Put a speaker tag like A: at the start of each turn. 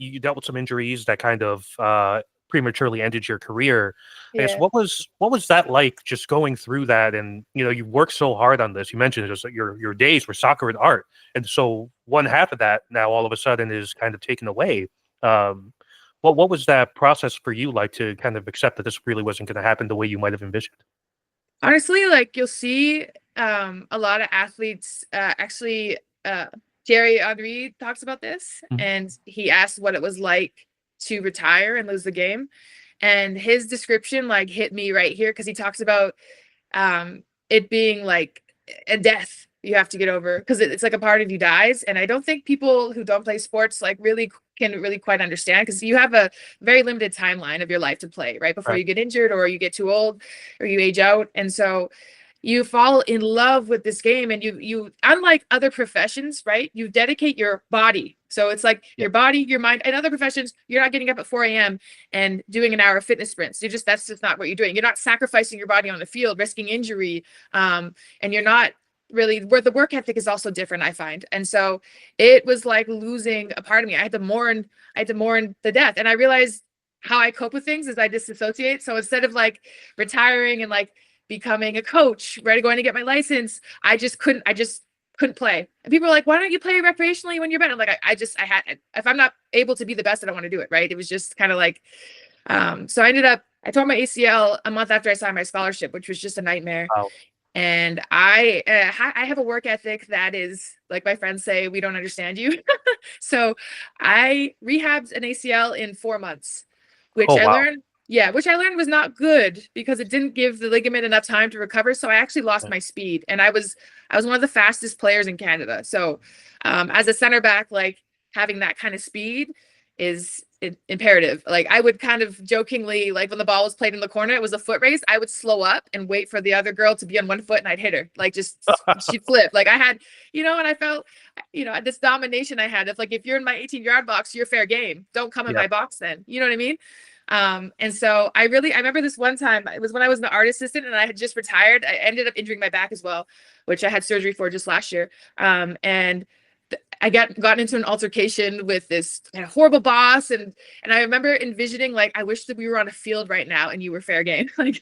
A: you dealt with some injuries that kind of prematurely ended your career. I guess
B: Yeah.
A: what was that like, just going through that? And you worked so hard on this. You mentioned just that your days were soccer and art, and so one half of that now all of a sudden is kind of taken away. Um, what was that process for you like, to kind of accept that this really wasn't going to happen the way you might have envisioned?
B: Honestly, like you'll see a lot of athletes actually Thierry Henry talks about this,
A: Mhm.
B: and he asked what it was like to retire and lose the game. And his description like hit me right here because he talks about it being like a death you have to get over because it's like a part of you dies. And I don't think people who don't play sports like really can really quite understand because you have a very limited timeline of your life to play right before
A: Right.
B: you get injured or you get too old or you age out. And so you fall in love with this game and you unlike other professions, right? You dedicate your body. So it's like
A: Yeah.
B: your body, your mind. In other professions, you're not getting up at 4 a.m. and doing an hour of fitness sprints. That's just not what you're doing. You're not sacrificing your body on the field, risking injury. And you're not really where the work ethic is also different, I find. And so it was like losing a part of me. I had to mourn the death. And I realized how I cope with things is I disassociate. So instead of like retiring and like becoming a coach, ready going to get my license, I just couldn't play. And people are like, why don't you play recreationally when you're better? I'm like, I had, if I'm not able to be the best, I don't want to do it. Right. It was just kind of like, so I tore my ACL a month after I signed my scholarship, which was just a nightmare.
A: Wow.
B: And I have a work ethic that is like my friends say, we don't understand you. So I rehabbed an ACL in 4 months, which
A: Oh,
B: I
A: wow.
B: learned, yeah, which I learned was not good because it didn't give the ligament enough time to recover. So I actually lost
A: Yeah.
B: my speed, and I was one of the fastest players in Canada. So as a center back, like having that kind of speed is imperative. Like I would kind of jokingly, like when the ball was played in the corner, it was a foot race. I would slow up and wait for the other girl to be on one foot, and I'd hit her. Like just she'd flip. Like I had, and I felt, this domination I had of like if you're in my 18-yard box, you're fair game. Don't come in
A: Yeah.
B: my box then. You know what I mean? And so I remember this one time, it was when I was an art assistant and I had just retired. I ended up injuring my back as well, which I had surgery for just last year. And I gotten into an altercation with this kind of horrible boss, and I remember envisioning like I wish that we were on a field right now and you were fair game. Like